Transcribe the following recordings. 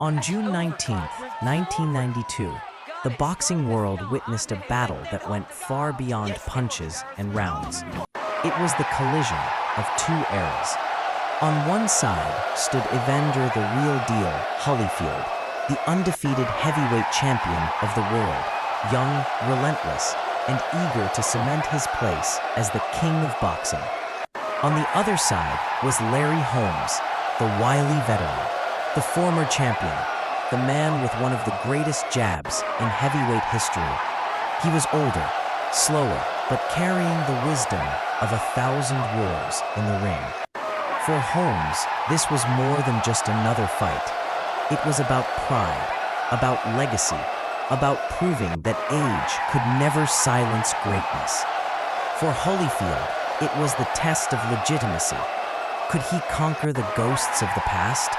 On June 19, 1992, the boxing world witnessed a battle that went far beyond punches and rounds. It was the collision of two eras. On one side stood Evander the real deal Holyfield, the undefeated heavyweight champion of the world, young, relentless, and eager to cement his place as the king of boxing. On the other side was Larry Holmes, the wily veteran, the former champion, the man with one of the greatest jabs in heavyweight history. He was older, slower, but carrying the wisdom of 1,000 wars in the ring. For Holmes, this was more than just another fight. It was about pride, about legacy, about proving that age could never silence greatness. For Holyfield, it was the test of legitimacy. Could he conquer the ghosts of the past?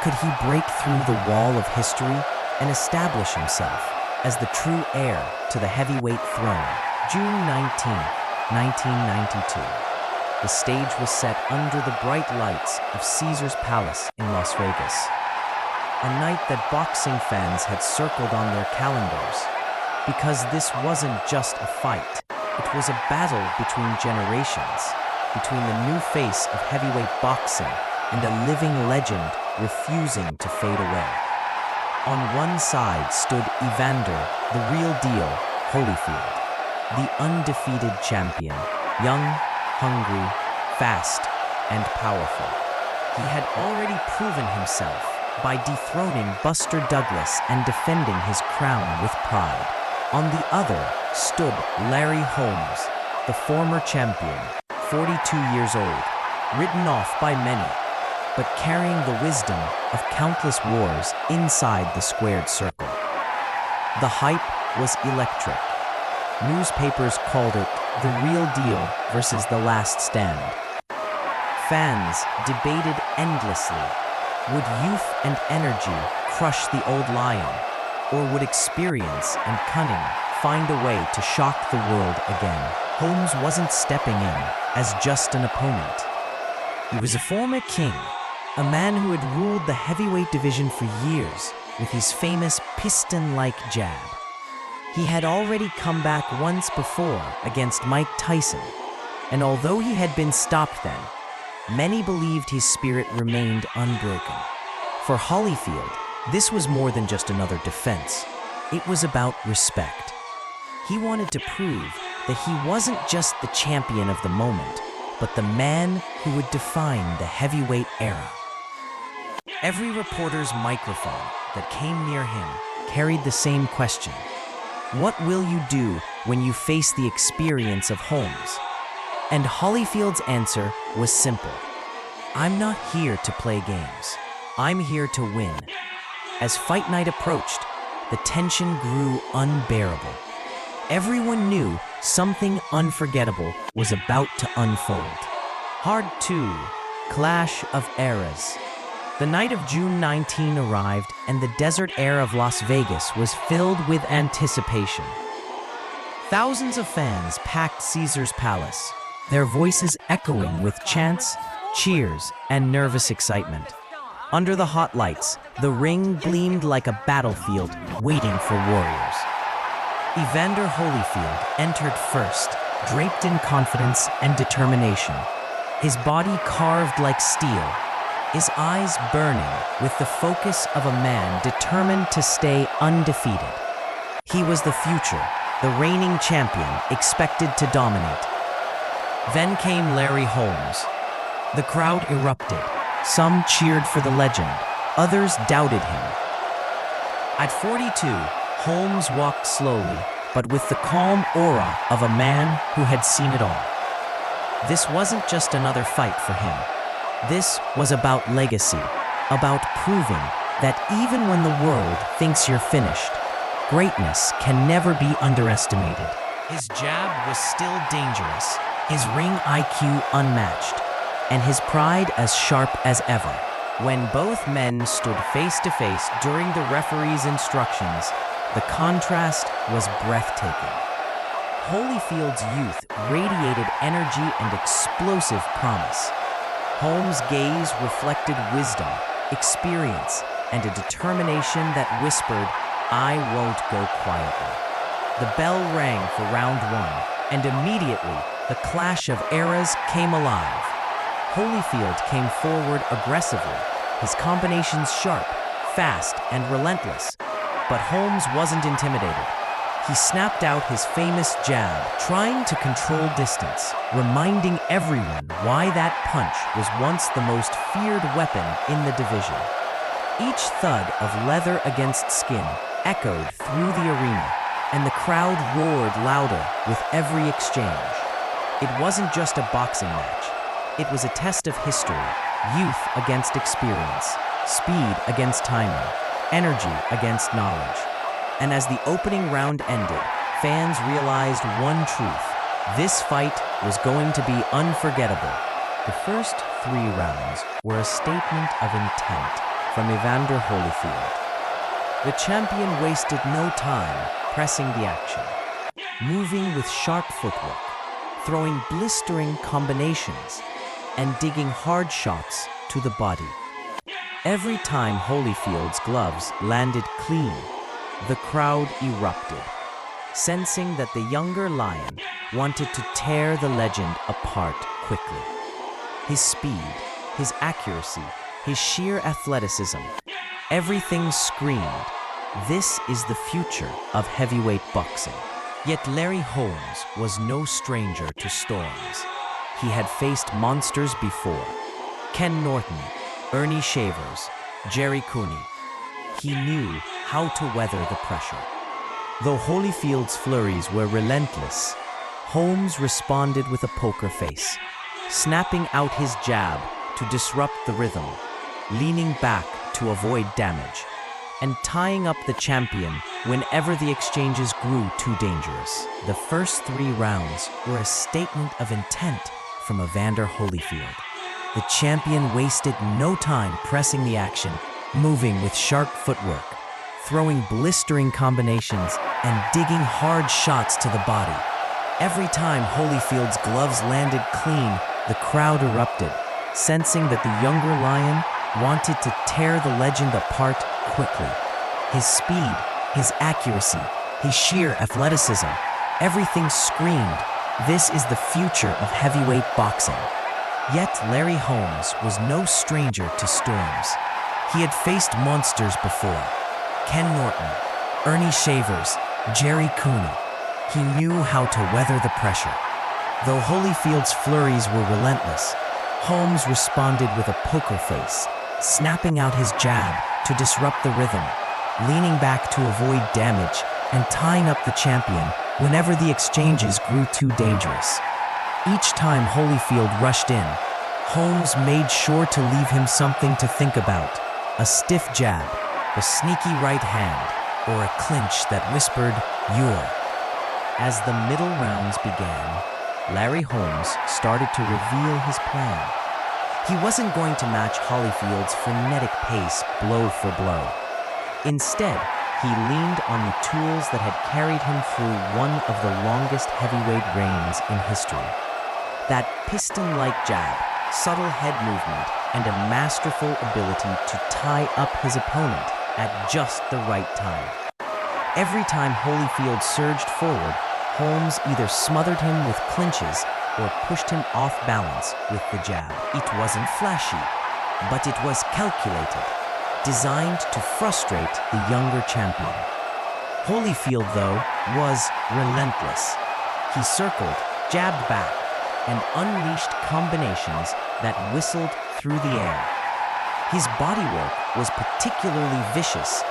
Could he break through the wall of history and establish himself as the true heir to the heavyweight throne? June 19, 1992. The stage was set under the bright lights of Caesar's Palace in Las Vegas. A night that boxing fans had circled on their calendars, because this wasn't just a fight. It was a battle between generations, between the new face of heavyweight boxing and a living legend refusing to fade away. On one side stood Evander, the real deal Holyfield, the undefeated champion, young, hungry, fast, and powerful. He had already proven himself by dethroning Buster Douglas and defending his crown with pride. On the other stood Larry Holmes, the former champion, 42 years old, written off by many, but carrying the wisdom of countless wars inside the squared circle. The hype was electric. Newspapers called it the real deal versus the last stand. Fans debated endlessly. Would youth and energy crush the old lion, or would experience and cunning find a way to shock the world again? Holmes wasn't stepping in as just an opponent. He was a former king, a man who had ruled the heavyweight division for years with his famous piston-like jab. He had already come back once before against Mike Tyson, and although he had been stopped then, many believed his spirit remained unbroken. For Holyfield, this was more than just another defense. It was about respect. He wanted to prove that he wasn't just the champion of the moment, but the man who would define the heavyweight era. Every reporter's microphone that came near him carried the same question. What will you do when you face the experience of Holmes? And Holyfield's answer was simple. I'm not here to play games. I'm here to win. As fight night approached, the tension grew unbearable. Everyone knew something unforgettable was about to unfold. Hard 2, Clash of Eras. The night of June 19 arrived, and the desert air of Las Vegas was filled with anticipation. Thousands of fans packed Caesar's Palace, their voices echoing with chants, cheers, and nervous excitement. Under the hot lights, the ring gleamed like a battlefield waiting for warriors. Evander Holyfield entered first, draped in confidence and determination, his body carved like steel, his eyes burning with the focus of a man determined to stay undefeated. He was the future, the reigning champion expected to dominate. Then came Larry Holmes. The crowd erupted. Some cheered for the legend, others doubted him. At 42, Holmes walked slowly, but with the calm aura of a man who had seen it all. This wasn't just another fight for him. This was about legacy, about proving that even when the world thinks you're finished, greatness can never be underestimated. His jab was still dangerous, his ring IQ unmatched, and his pride as sharp as ever. When both men stood face to face during the referee's instructions, the contrast was breathtaking. Holyfield's youth radiated energy and explosive promise. Holmes' gaze reflected wisdom, experience, and a determination that whispered, "I won't go quietly." The bell rang for round one, and immediately the clash of eras came alive. Holyfield came forward aggressively, his combinations sharp, fast, and relentless. But Holmes wasn't intimidated. He snapped out his famous jab, trying to control distance, reminding everyone why that punch was once the most feared weapon in the division. Each thud of leather against skin echoed through the arena, and the crowd roared louder with every exchange. It wasn't just a boxing match. It was a test of history, youth against experience, speed against timing, energy against knowledge. And as the opening round ended, fans realized one truth: this fight was going to be unforgettable. The first 3 rounds were a statement of intent from Evander Holyfield. The champion wasted no time pressing the action, moving with sharp footwork, throwing blistering combinations, and digging hard shots to the body. Every time Holyfield's gloves landed clean, the crowd erupted, sensing that the younger lion wanted to tear the legend apart quickly. His speed, his accuracy, his sheer athleticism, everything screamed, this is the future of heavyweight boxing. Yet Larry Holmes was no stranger to storms. He had faced monsters before: Ken Norton, Ernie Shavers, Jerry Cooney. He knew how to weather the pressure. Though Holyfield's flurries were relentless, Holmes responded with a poker face, snapping out his jab to disrupt the rhythm, leaning back to avoid damage, and tying up the champion whenever the exchanges grew too dangerous. The first 3 rounds were a statement of intent from Evander Holyfield. The champion wasted no time pressing the action, moving with sharp footwork, throwing blistering combinations, and digging hard shots to the body. Every time Holyfield's gloves landed clean, the crowd erupted, sensing that the younger lion wanted to tear the legend apart quickly. His speed, his accuracy, his sheer athleticism, everything screamed, this is the future of heavyweight boxing. Yet Larry Holmes was no stranger to storms. He had faced monsters before: Ken Norton, Ernie Shavers, Jerry Cooney. He knew how to weather the pressure. Though Holyfield's flurries were relentless, Holmes responded with a poker face, snapping out his jab to disrupt the rhythm, leaning back to avoid damage, and tying up the champion whenever the exchanges grew too dangerous. Each time Holyfield rushed in, Holmes made sure to leave him something to think about: a stiff jab, a sneaky right hand, or a clinch that whispered, "You're." As the middle rounds began, Larry Holmes started to reveal his plan. He wasn't going to match Holyfield's frenetic pace blow for blow. Instead, he leaned on the tools that had carried him through one of the longest heavyweight reigns in history. That piston-like jab, subtle head movement, and a masterful ability to tie up his opponent at just the right time. Every time Holyfield surged forward, Holmes either smothered him with clinches or pushed him off balance with the jab. It wasn't flashy, but it was calculated, designed to frustrate the younger champion. Holyfield, though, was relentless. He circled, jabbed back, and unleashed combinations that whistled through the air. His bodywork was particularly vicious,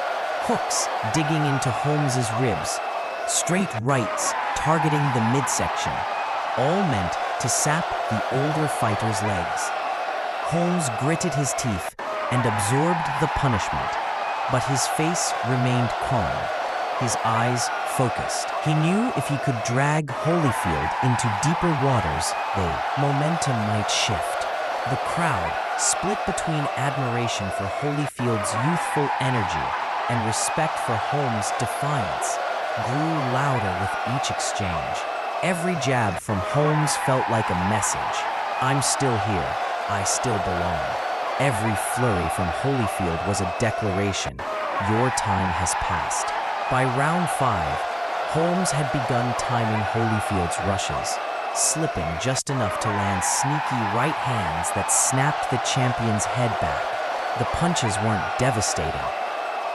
hooks digging into Holmes's ribs, straight rights targeting the midsection, all meant to sap the older fighter's legs. Holmes gritted his teeth and absorbed the punishment, but his face remained calm, his eyes focused. He knew if he could drag Holyfield into deeper waters, the momentum might shift. The crowd, split between admiration for Holyfield's youthful energy and respect for Holmes' defiance, grew louder with each exchange. Every jab from Holmes felt like a message: I'm still here, I still belong. Every flurry from Holyfield was a declaration. Your time has passed. By round 5, Holmes had begun timing Holyfield's rushes, slipping just enough to land sneaky right hands that snapped the champion's head back. The punches weren't devastating,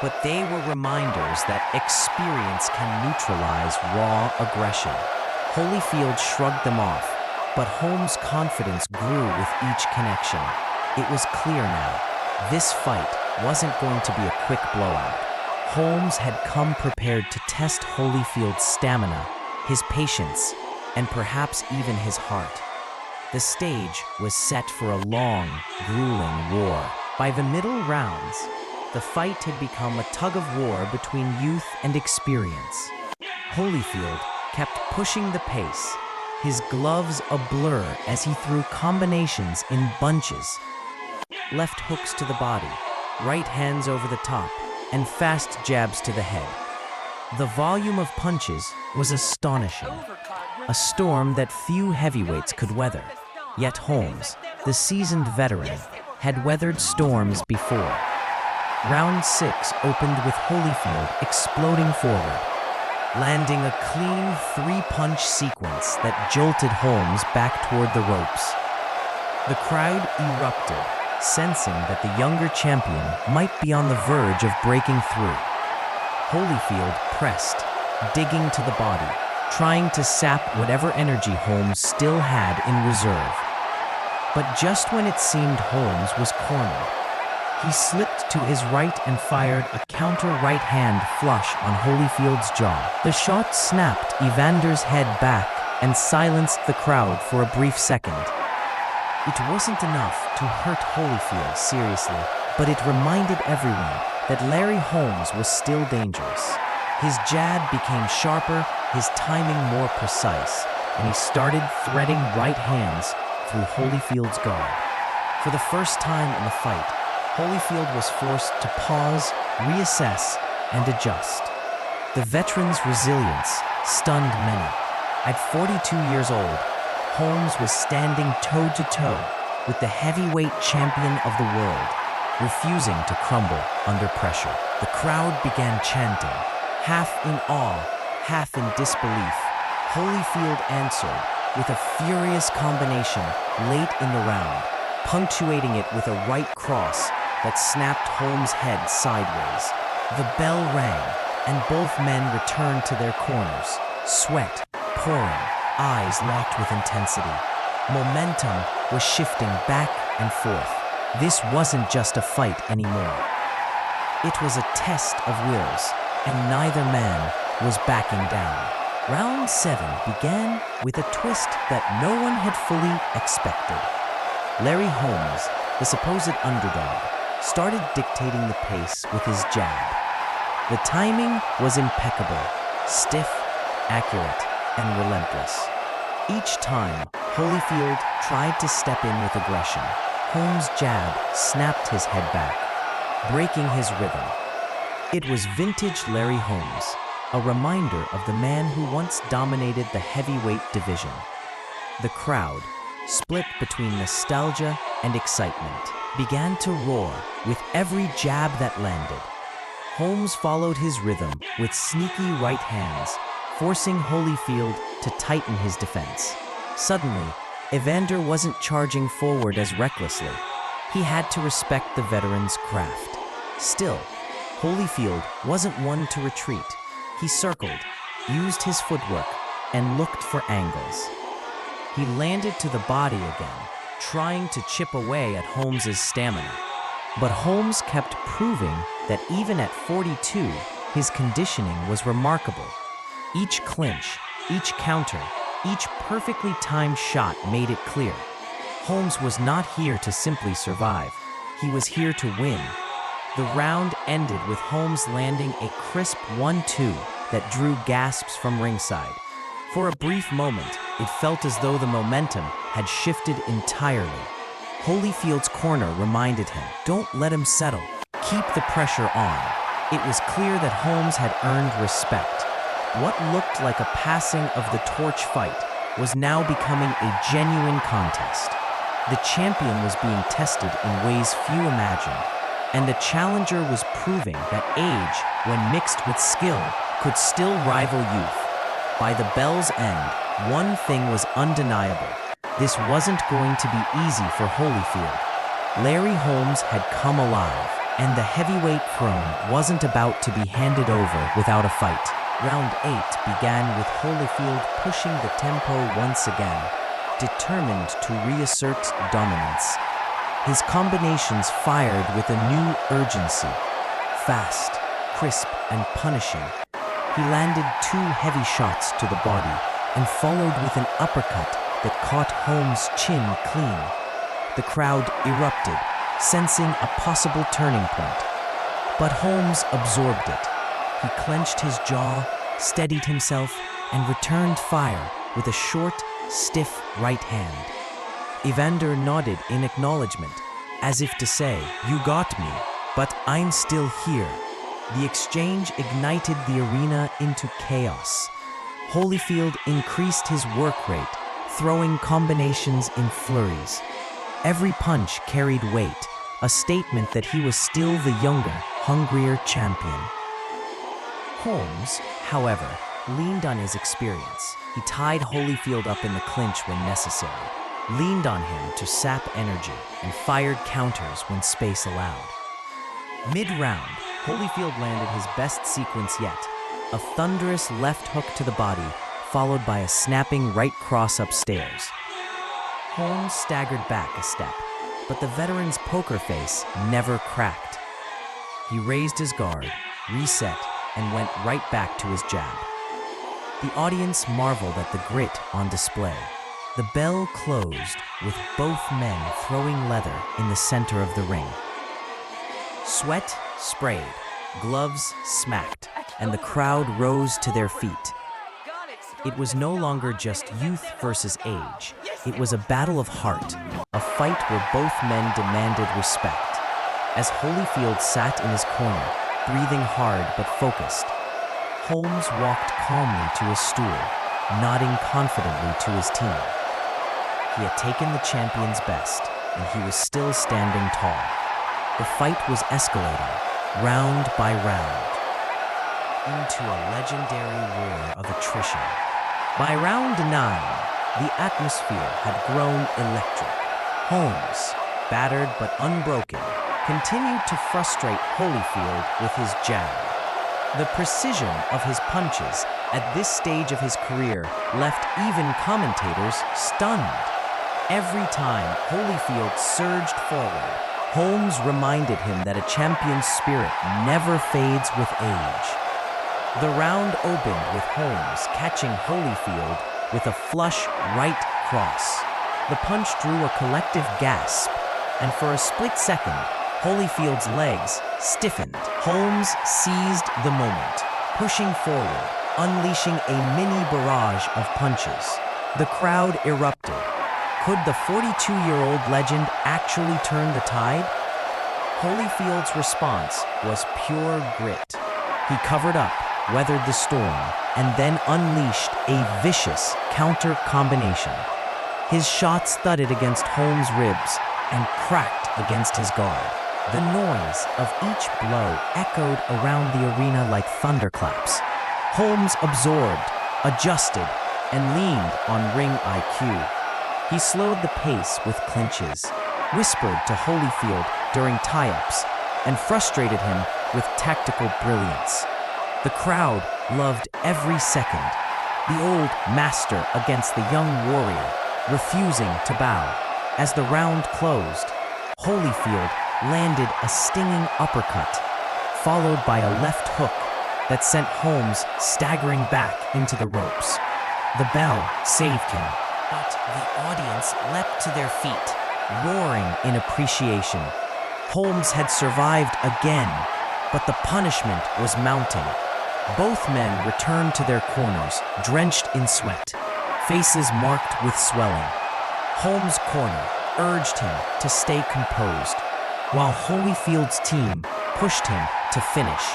but they were reminders that experience can neutralize raw aggression. Holyfield shrugged them off, but Holmes' confidence grew with each connection. It was clear now, this fight wasn't going to be a quick blowout. Holmes had come prepared to test Holyfield's stamina, his patience, and perhaps even his heart. The stage was set for a long, grueling war. By the middle rounds, the fight had become a tug-of-war between youth and experience. Holyfield kept pushing the pace, his gloves a blur as he threw combinations in bunches. Left hooks to the body, right hands over the top, and fast jabs to the head. The volume of punches was astonishing, a storm that few heavyweights could weather. Yet Holmes, the seasoned veteran, had weathered storms before. Round 6 opened with Holyfield exploding forward, landing a clean 3-punch sequence that jolted Holmes back toward the ropes. The crowd erupted, sensing that the younger champion might be on the verge of breaking through. Holyfield pressed, digging to the body, trying to sap whatever energy Holmes still had in reserve. But just when it seemed Holmes was cornered, he slipped to his right and fired a counter right hand flush on Holyfield's jaw. The shot snapped Evander's head back and silenced the crowd for a brief second. It wasn't enough to hurt Holyfield seriously, but it reminded everyone that Larry Holmes was still dangerous. His jab became sharper, his timing more precise, and he started threading right hands through Holyfield's guard. For the first time in the fight, Holyfield was forced to pause, reassess, and adjust. The veteran's resilience stunned many. At 42 years old, Holmes was standing toe-to-toe with the heavyweight champion of the world, refusing to crumble under pressure. The crowd began chanting, half in awe, half in disbelief. Holyfield answered with a furious combination late in the round, punctuating it with a right cross that snapped Holmes' head sideways. The bell rang, and both men returned to their corners, sweat pouring, eyes locked with intensity. Momentum was shifting back and forth. This wasn't just a fight anymore. It was a test of wills, and neither man was backing down. Round 7 began with a twist that no one had fully expected. Larry Holmes, the supposed underdog, started dictating the pace with his jab. The timing was impeccable, stiff, accurate, and relentless. Each time Holyfield tried to step in with aggression, Holmes' jab snapped his head back, breaking his rhythm. It was vintage Larry Holmes, a reminder of the man who once dominated the heavyweight division. The crowd, split between nostalgia and excitement, began to roar with every jab that landed. Holmes followed his rhythm with sneaky right hands, forcing Holyfield to tighten his defense. Suddenly, Evander wasn't charging forward as recklessly. He had to respect the veteran's craft. Still, Holyfield wasn't one to retreat. He circled, used his footwork, and looked for angles. He landed to the body again, trying to chip away at Holmes' stamina. But Holmes kept proving that even at 42, his conditioning was remarkable. Each clinch, each counter, each perfectly timed shot made it clear. Holmes was not here to simply survive. He was here to win. The round ended with Holmes landing a crisp 1-2 that drew gasps from ringside. For a brief moment, it felt as though the momentum had shifted entirely. Holyfield's corner reminded him, "Don't let him settle. Keep the pressure on." It was clear that Holmes had earned respect. What looked like a passing of the torch fight was now becoming a genuine contest. The champion was being tested in ways few imagined, and the challenger was proving that age, when mixed with skill, could still rival youth. By the bell's end, one thing was undeniable. This wasn't going to be easy for Holyfield. Larry Holmes had come alive, and the heavyweight throne wasn't about to be handed over without a fight. Round 8 began with Holyfield pushing the tempo once again, determined to reassert dominance. His combinations fired with a new urgency, fast, crisp, and punishing. He landed 2 heavy shots to the body and followed with an uppercut that caught Holmes' chin clean. The crowd erupted, sensing a possible turning point. But Holmes absorbed it. He clenched his jaw, steadied himself, and returned fire with a short, stiff right hand. Evander nodded in acknowledgement, as if to say, "You got me, but I'm still here." The exchange ignited the arena into chaos. Holyfield increased his work rate, throwing combinations in flurries. Every punch carried weight, a statement that he was still the younger, hungrier champion. Holmes, however, leaned on his experience. He tied Holyfield up in the clinch when necessary, leaned on him to sap energy, and fired counters when space allowed. Mid-round, Holyfield landed his best sequence yet, a thunderous left hook to the body, followed by a snapping right cross upstairs. Holmes staggered back a step, but the veteran's poker face never cracked. He raised his guard, reset, and went right back to his jab. The audience marveled at the grit on display. The bell closed, with both men throwing leather in the center of the ring. Sweat sprayed, gloves smacked, and the crowd rose to their feet. It was no longer just youth versus age. It was a battle of heart, a fight where both men demanded respect. As Holyfield sat in his corner, breathing hard but focused, Holmes walked calmly to his stool, nodding confidently to his team. He had taken the champion's best, and he was still standing tall. The fight was escalating, round by round, into a legendary war of attrition. By round 9, the atmosphere had grown electric. Holmes, battered but unbroken, continued to frustrate Holyfield with his jab. The precision of his punches at this stage of his career left even commentators stunned. Every time Holyfield surged forward, Holmes reminded him that a champion's spirit never fades with age. The round opened with Holmes catching Holyfield with a flush right cross. The punch drew a collective gasp, and for a split second, Holyfield's legs stiffened. Holmes seized the moment, pushing forward, unleashing a mini barrage of punches. The crowd erupted. Could the 42-year-old legend actually turn the tide? Holyfield's response was pure grit. He covered up, weathered the storm, and then unleashed a vicious counter combination. His shots thudded against Holmes' ribs and cracked against his guard. The noise of each blow echoed around the arena like thunderclaps. Holmes absorbed, adjusted, and leaned on ring IQ. He slowed the pace with clinches, whispered to Holyfield during tie-ups, and frustrated him with tactical brilliance. The crowd loved every second. The old master against the young warrior, refusing to bow. As the round closed, Holyfield landed a stinging uppercut, followed by a left hook that sent Holmes staggering back into the ropes. The bell saved him, but the audience leapt to their feet, roaring in appreciation. Holmes had survived again, but the punishment was mounting. Both men returned to their corners, drenched in sweat, faces marked with swelling. Holmes' corner urged him to stay composed, while Holyfield's team pushed him to finish.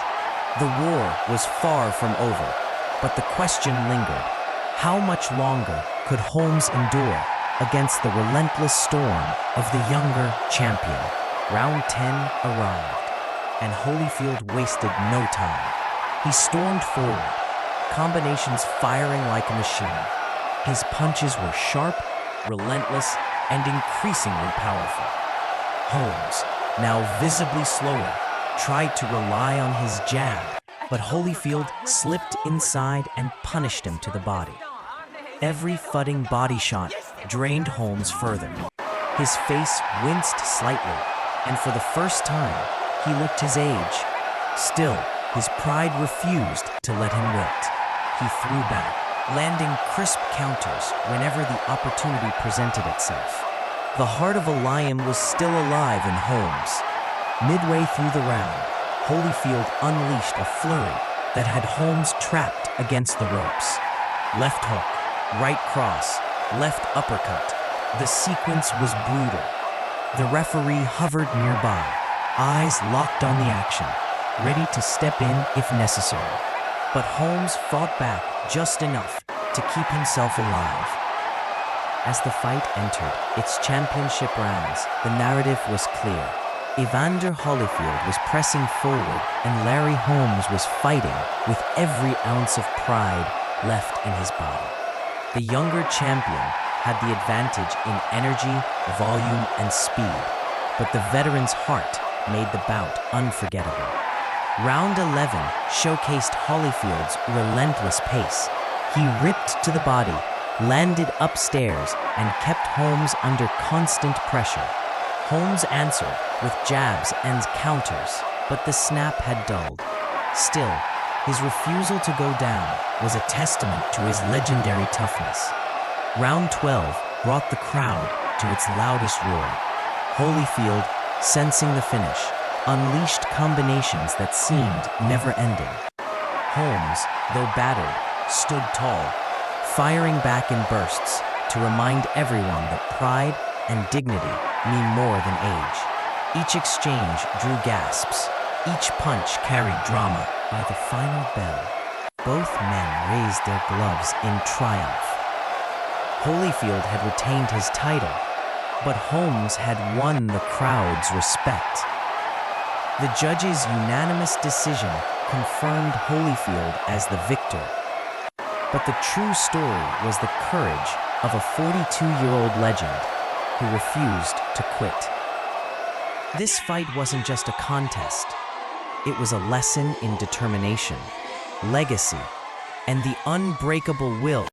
The war was far from over, but the question lingered. How much longer could Holmes endure? against the relentless storm of the younger champion. Round 10 arrived, and Holyfield wasted no time. He stormed forward, combinations firing like a machine. His punches were sharp, relentless, and increasingly powerful. Holmes, now visibly slower, tried to rely on his jab, but Holyfield slipped inside and punished him to the body. Every thudding body shot drained Holmes further. His face winced slightly, and for the first time, he looked his age. Still, his pride refused to let him wilt. He threw back, landing crisp counters whenever the opportunity presented itself. The heart of a lion was still alive in Holmes. Midway through the round, Holyfield unleashed a flurry that had Holmes trapped against the ropes. Left hook, right cross, left uppercut. The sequence was brutal. The referee hovered nearby, eyes locked on the action, ready to step in if necessary. But Holmes fought back just enough to keep himself alive. As the fight entered its championship rounds, the narrative was clear. Evander Holyfield was pressing forward, and Larry Holmes was fighting with every ounce of pride left in his body. The younger champion had the advantage in energy, volume, and speed, but the veteran's heart made the bout unforgettable. Round 11 showcased Holyfield's relentless pace. He ripped to the body, landed upstairs, and kept Holmes under constant pressure. Holmes answered with jabs and counters, but the snap had dulled. Still, his refusal to go down was a testament to his legendary toughness. Round 12 brought the crowd to its loudest roar. Holyfield, sensing the finish, unleashed combinations that seemed never-ending. Holmes, though battered, stood tall, firing back in bursts to remind everyone that pride and dignity mean more than age. Each exchange drew gasps. Each punch carried drama. By the final bell, both men raised their gloves in triumph. Holyfield had retained his title, but Holmes had won the crowd's respect. The judges' unanimous decision confirmed Holyfield as the victor. But the true story was the courage of a 42-year-old legend who refused to quit. This fight wasn't just a contest. It was a lesson in determination, legacy, and the unbreakable will